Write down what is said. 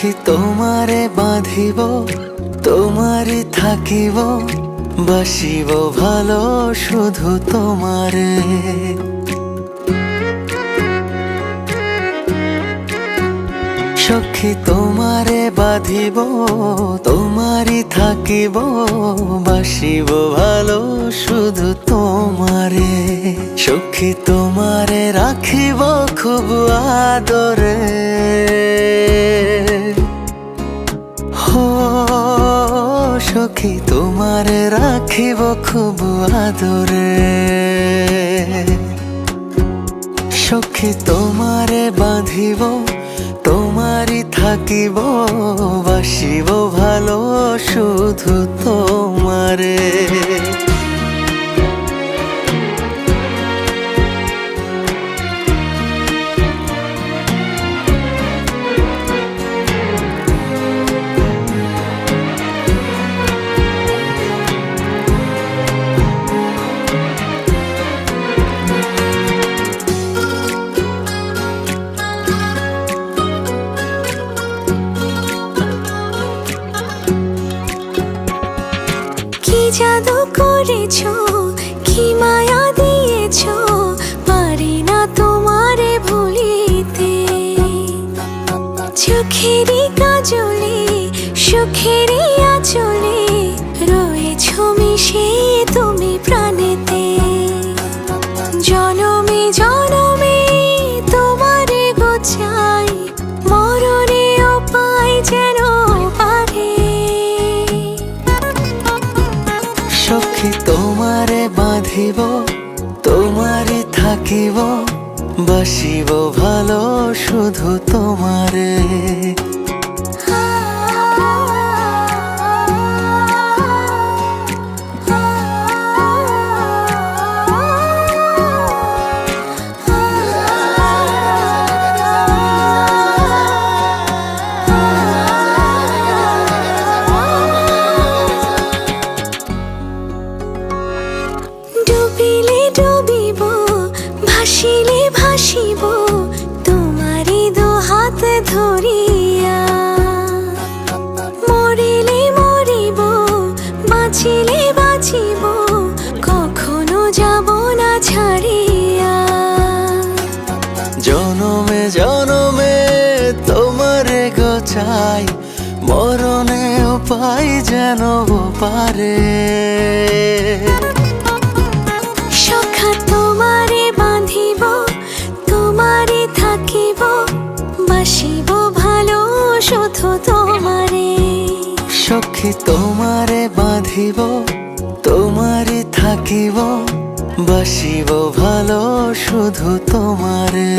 সখী তোমারে বাঁধিব, তোমারই থাকিব, বাসিব ভালো শুধু তোমারে। সখী তোমারে বাঁধিব, তোমারই থাকিব, বাসিব ভালো শুধু তোমারে। সখী তোমারে রাখিব খুব আদরে, হো সখী তোমারে রাখিব খুব আদরে। সখী তোমারে বাঁধিব, তোমারই থাকিব, বাসিব ভালো শুধু তোমারে। জাদু করেছো, কি মায়া দিয়েছো, পারি না তোমারে ভুলিতে। চোখেরই কাজলে, সুখেরই আঁচলে, রয়েছো মিশে তুমি প্রাণেতে। জনমে জনমে তোমারে গোছাই, মরণেও পাই যেন পারে। সখী তোমারে বাঁধিব, তোমারই থাকিব, বাসিব ভালো শুধু তোমারে। ডুবিলে ডুবিব, ভাসিলে ভাসিব, তোমারই দুহাত ধরিয়া। মরিলে মরিব, বাঁচিলে বাঁচিব, কখনো যাব না ছাড়িয়া। জনমে জনমে তোমারে গোছাই, মরণেও পাই যেন পারে। সখা তোমারে বাঁধিব, তোমারে থাকিব, বাসিব ভালো শুধু তোমারে। সখী তোমারে বাঁধিব, তোমারই থাকিব, বাসিব ভালো শুধু তোমারে।